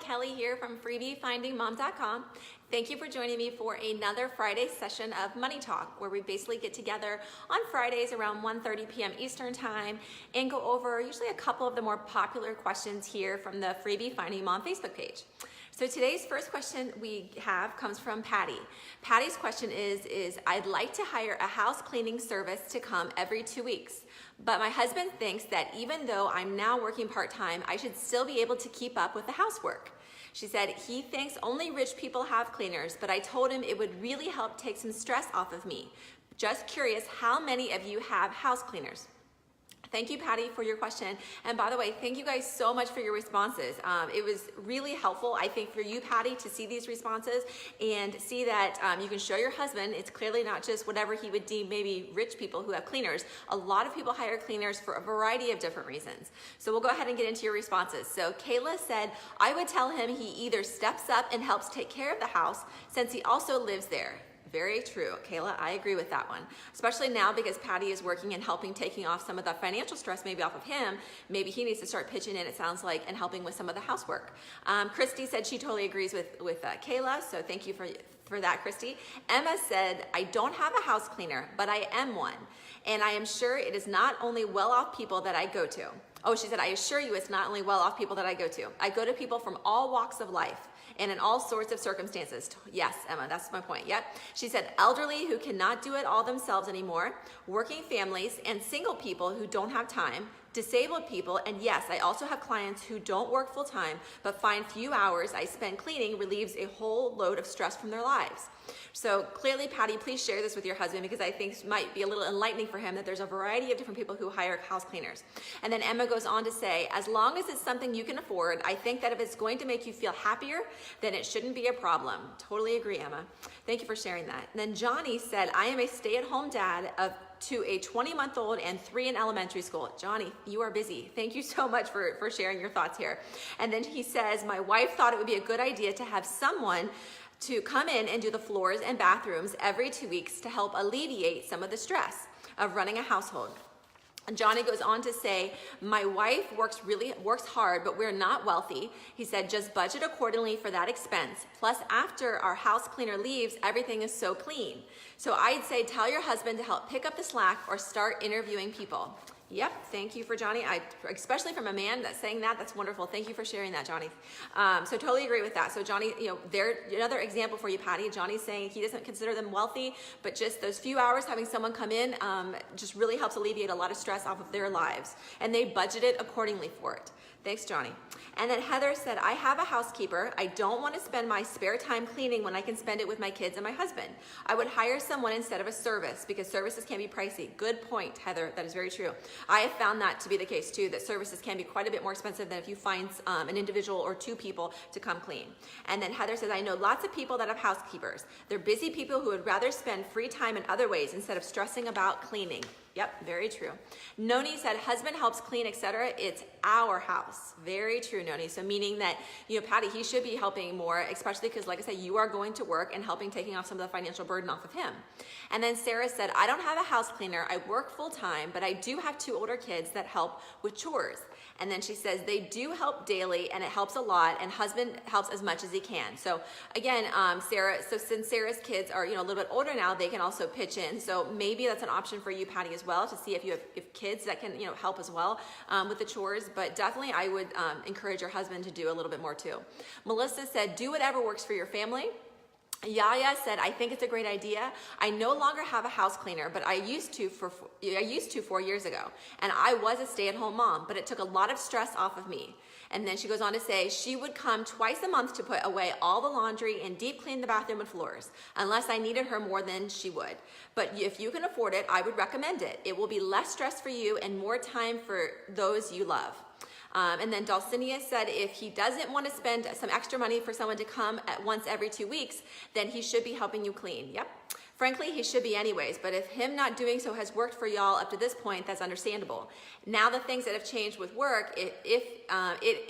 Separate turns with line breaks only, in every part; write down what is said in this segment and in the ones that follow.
Kelly here from freebiefindingmom.com. Thank you for joining me for another Friday session of Money Talk, where we basically get together on Fridays around 1:30 p.m. Eastern Time and go over usually a couple of the more popular questions here from the Freebie Finding Mom Facebook page. So today's first question we have comes from Patty. Patty's question is I'd like to hire a house cleaning service to come every 2 weeks, but my husband thinks that even though I'm now working part-time, I should still be able to keep up with the housework. She said he thinks only rich people have cleaners, but I told him it would really help take some stress off of me. Just curious, how many of you have house cleaners? Thank you, Patty, for your question. And by the way, thank you guys so much for your responses. It was really helpful, I think, for you, Patty, to see these responses and see that you can show your husband. It's clearly not just whatever he would deem maybe rich people who have cleaners. A lot of people hire cleaners for a variety of different reasons. So we'll go ahead and get into your responses. So Kayla said, I would tell him he either steps up and helps take care of the house since he also lives there. Very true, Kayla, I agree with that one. Especially now because Patty is working and helping taking off some of the financial stress maybe off of him. Maybe he needs to start pitching in, it sounds like, and helping with some of the housework. Christy said she totally agrees with Kayla, so thank you for that, Christy. Emma said, I don't have a house cleaner, but I am one. And I am sure it is not only well-off people that I go to. Oh, she said, I assure you it's not only well-off people that I go to. I go to people from all walks of life and in all sorts of circumstances. Yes, Emma, that's my point, yep. She said elderly who cannot do it all themselves anymore, working families and single people who don't have time, disabled people, and yes, I also have clients who don't work full time, but find few hours I spend cleaning relieves a whole load of stress from their lives. So clearly, Patty, please share this with your husband because I think it might be a little enlightening for him that there's a variety of different people who hire house cleaners. And then Emma goes on to say, as long as it's something you can afford, I think that if it's going to make you feel happier, then it shouldn't be a problem. Totally agree, Emma. Thank you for sharing that. And then Johnny said, I am a stay-at-home dad to a 20-month-old and 3 in elementary school. Johnny, you are busy. Thank you so much for sharing your thoughts here. And then he says, my wife thought it would be a good idea to have someone to come in and do the floors and bathrooms every 2 weeks to help alleviate some of the stress of running a household. And Johnny goes on to say, my wife works hard, but we're not wealthy. He said, just budget accordingly for that expense. Plus, after our house cleaner leaves, everything is so clean. So I'd say tell your husband to help pick up the slack or start interviewing people. Yep, thank you for Johnny. Especially from a man that's saying that, that's wonderful. Thank you for sharing that, Johnny. So totally agree with that. So Johnny, another example for you, Patty. Johnny's saying he doesn't consider them wealthy, but just those few hours having someone come in just really helps alleviate a lot of stress off of their lives. And they budgeted accordingly for it. Thanks, Johnny. And then Heather said, I have a housekeeper. I don't want to spend my spare time cleaning when I can spend it with my kids and my husband. I would hire someone instead of a service because services can be pricey. Good point, Heather. That is very true. I have found that to be the case too, that services can be quite a bit more expensive than if you find an individual or 2 people to come clean. And then Heather says, I know lots of people that have housekeepers. They're busy people who would rather spend free time in other ways instead of stressing about cleaning. Yep, very true. Noni said, husband helps clean, etc. It's our house. Very true, Noni. So meaning that, Patty, he should be helping more, especially because, like I said, you are going to work and helping taking off some of the financial burden off of him. And then Sarah said, I don't have a house cleaner. I work full time, but I do have 2 older kids that help with chores. And then she says, they do help daily and it helps a lot, and husband helps as much as he can. So again, Sarah, so since Sarah's kids are, a little bit older now, they can also pitch in. So maybe that's an option for you, Patty, as well, to see if you have kids that can, help as well with the chores. But definitely I would encourage your husband to do a little bit more too. Melissa said, do whatever works for your family. Yaya said, I think it's a great idea. I no longer have a house cleaner, but I used to 4 years ago. And I was a stay-at-home mom, but it took a lot of stress off of me. And then she goes on to say, she would come twice a month to put away all the laundry and deep clean the bathroom and floors, unless I needed her more than she would. But if you can afford it, I would recommend it. It will be less stress for you and more time for those you love. And then Dulcinea said if he doesn't want to spend some extra money for someone to come at once every 2 weeks, then he should be helping you clean. Yep. Frankly, he should be anyways, but if him not doing so has worked for y'all up to this point, that's understandable. Now the things that have changed with work, it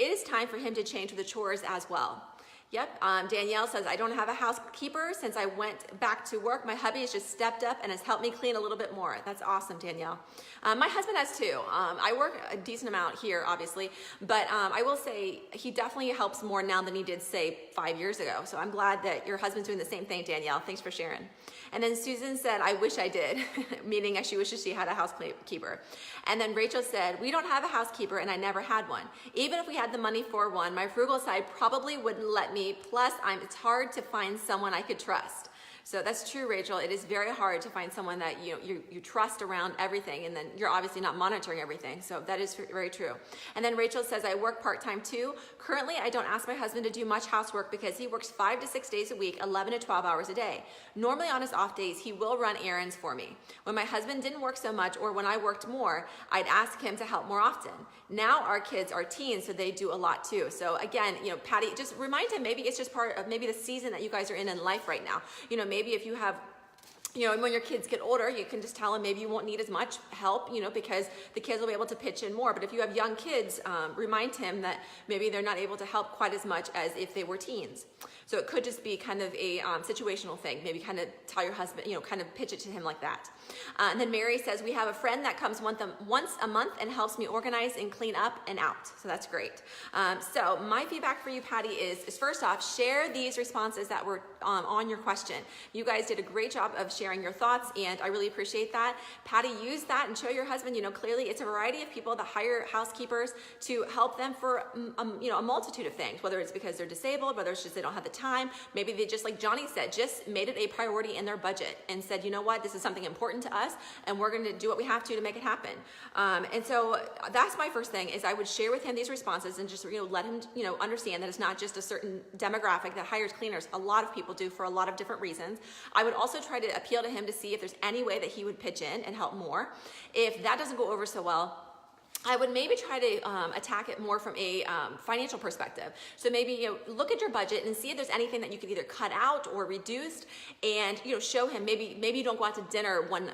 is time for him to change with the chores as well. Yep, Danielle says, I don't have a housekeeper since I went back to work. My hubby has just stepped up and has helped me clean a little bit more. That's awesome, Danielle. My husband has too. I work a decent amount here, obviously, but I will say he definitely helps more now than he did, say, 5 years ago. So I'm glad that your husband's doing the same thing, Danielle. Thanks for sharing. And then Susan said, I wish I did, meaning she wishes she had a housekeeper. And then Rachel said, we don't have a housekeeper and I never had one. Even if we had the money for one, my frugal side probably wouldn't let me. Plus, it's hard to find someone I could trust. So that's true, Rachel. It is very hard to find someone that you trust around everything, and then you're obviously not monitoring everything. So that is very true. And then Rachel says, I work part-time too. Currently, I don't ask my husband to do much housework because he works 5 to 6 days a week, 11 to 12 hours a day. Normally on his off days, he will run errands for me. When my husband didn't work so much or when I worked more, I'd ask him to help more often. Now our kids are teens, so they do a lot too. So again, Patty, just remind him, maybe it's just part of maybe the season that you guys are in life right now. Maybe if you have, when your kids get older, you can just tell them maybe you won't need as much help, because the kids will be able to pitch in more. But if you have young kids, remind him that maybe they're not able to help quite as much as if they were teens. So it could just be kind of a situational thing. Maybe kind of tell your husband, kind of pitch it to him like that. And then Mary says, we have a friend that comes once a month and helps me organize and clean up and out. So that's great. So my feedback for you, Patty, is first off, share these responses that were on your question. You guys did a great job of sharing your thoughts, and I really appreciate that. Patty, use that and show your husband, clearly it's a variety of people that hire housekeepers to help them for, a multitude of things, whether it's because they're disabled, whether it's just they don't have the time. Maybe they just, like Johnny said, just made it a priority in their budget and said, you know what, this is something important to us and we're going to do what we have to make it happen. And so that's my first thing, is I would share with him these responses and just let him understand that it's not just a certain demographic that hires cleaners. A lot of people do for a lot of different reasons. I would also try to appeal to him to see if there's any way that he would pitch in and help more. If that doesn't go over so well, I would maybe try to attack it more from a financial perspective. So maybe look at your budget and see if there's anything that you could either cut out or reduce, and show him maybe you don't go out to dinner one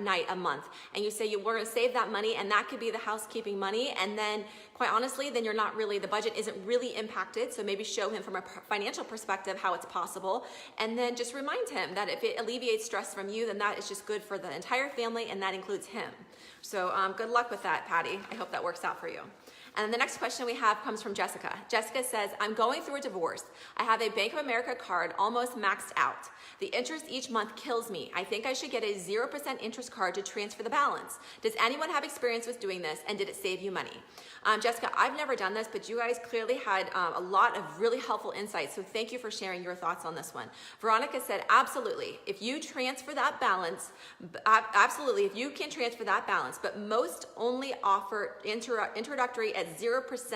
night a month, and you say we're going to save that money, and that could be the housekeeping money, and then quite honestly, then you're not really, the budget isn't really impacted. So maybe show him from a financial perspective how it's possible, and then just remind him that if it alleviates stress from you, then that is just good for the entire family, and that includes him. So good luck with that, Patty. I hope that works out for you. And the next question we have comes from Jessica. Jessica says, I'm going through a divorce. I have a Bank of America card almost maxed out. The interest each month kills me. I think I should get a 0% interest card to transfer the balance. Does anyone have experience with doing this, and did it save you money? Jessica, I've never done this, but you guys clearly had a lot of really helpful insights, so thank you for sharing your thoughts on this one. Veronica said, absolutely. If you transfer that balance, absolutely, if you can transfer that balance, but most only offer introductory at 0%,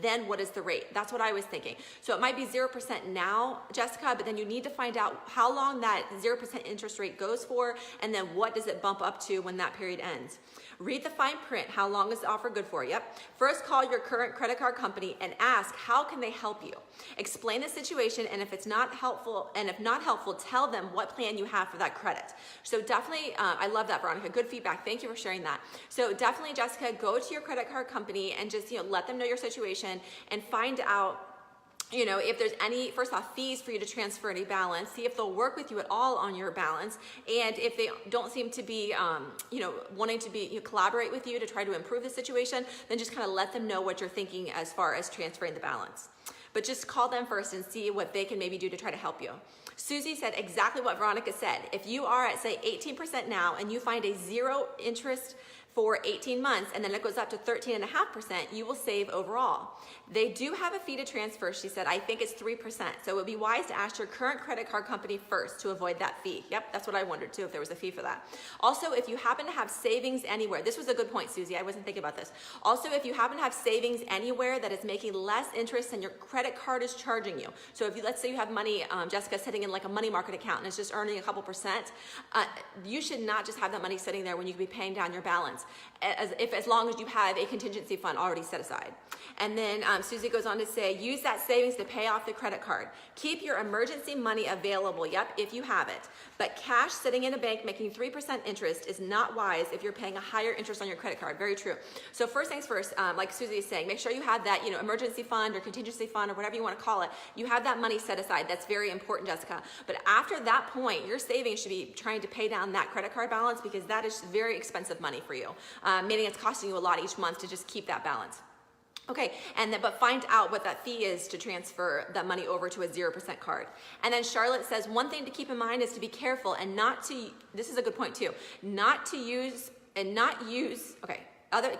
then what is the rate? That's what I was thinking. So it might be 0% now, Jessica, but then you need to find out how long that 0% interest rate goes for, and then what does it bump up to when that period ends. Read the fine print. How long is the offer good for? Yep. First, call your current credit card company and ask, how can they help you? Explain the situation, and if it's not helpful, tell them what plan you have for that credit. So definitely, I love that, Veronica. Good feedback. Thank you for sharing that. So definitely, Jessica, go to your credit card company and just let them know your situation and find out if there's any, first off, fees for you to transfer any balance, see if they'll work with you at all on your balance. And if they don't seem to be, wanting to collaborate with you to try to improve the situation, then just kind of let them know what you're thinking as far as transferring the balance. But just call them first and see what they can maybe do to try to help you. Susie said exactly what Veronica said. If you are at, say, 18% now and you find a 0 interest for 18 months, and then it goes up to 13.5%, you will save overall. They do have a fee to transfer, she said. I think it's 3%. So it would be wise to ask your current credit card company first to avoid that fee. Yep, that's what I wondered too, if there was a fee for that. Also, if you happen to have savings anywhere, this was a good point, Susie, I wasn't thinking about this. Also, if you happen to have savings anywhere that is making less interest than your credit card is charging you. So if you, let's say you have money, Jessica, sitting in like a money market account and it's just earning a couple percent, you should not just have that money sitting there when you could be paying down your balance. balance, as long as you have a contingency fund already set aside. And then Susie goes on to say, use that savings to pay off the credit card. Keep your emergency money available, yep, if you have it. But cash sitting in a bank making 3% interest is not wise if you're paying a higher interest on your credit card. Very true. So first things first, like Susie is saying, make sure you have that, emergency fund or contingency fund or whatever you want to call it. You have that money set aside. That's very important, Jessica. But after that point, your savings should be trying to pay down that credit card balance, because that is very expensive money for you, meaning it's costing you a lot each month to just keep that balance. Okay, but find out what that fee is to transfer that money over to a 0% card. And then Charlotte says, one thing to keep in mind is to be careful and not to, this is a good point too,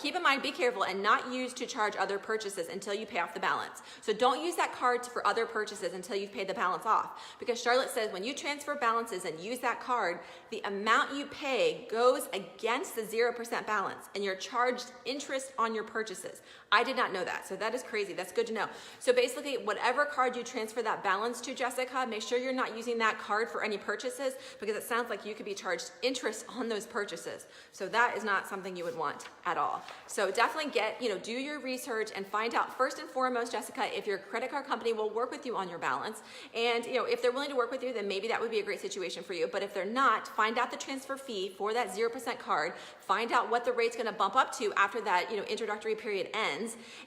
keep in mind, be careful and not use to charge other purchases until you pay off the balance. So don't use that card for other purchases until you've paid the balance off. Because Charlotte says when you transfer balances and use that card, the amount you pay goes against the 0% balance and you're charged interest on your purchases. I did not know that, so that is crazy. That's good to know. So basically, whatever card you transfer that balance to, Jessica, make sure you're not using that card for any purchases, because it sounds like you could be charged interest on those purchases. So that is not something you would want at all. So definitely do your research and find out first and foremost, Jessica, if your credit card company will work with you on your balance. And if they're willing to work with you, then maybe that would be a great situation for you. But if they're not, find out the transfer fee for that 0% card. Find out what the rate's going to bump up to after that introductory period ends,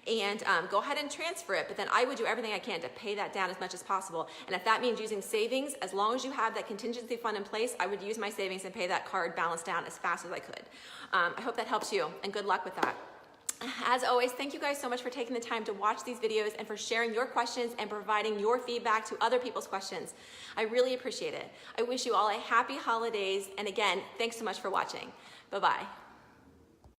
and go ahead and transfer it. But then I would do everything I can to pay that down as much as possible. And if that means using savings, as long as you have that contingency fund in place, I would use my savings and pay that card balance down as fast as I could. I hope that helps you, and good luck with that. As always, thank you guys so much for taking the time to watch these videos and for sharing your questions and providing your feedback to other people's questions. I really appreciate it. I wish you all a happy holidays, and again, thanks so much for watching. Bye-bye.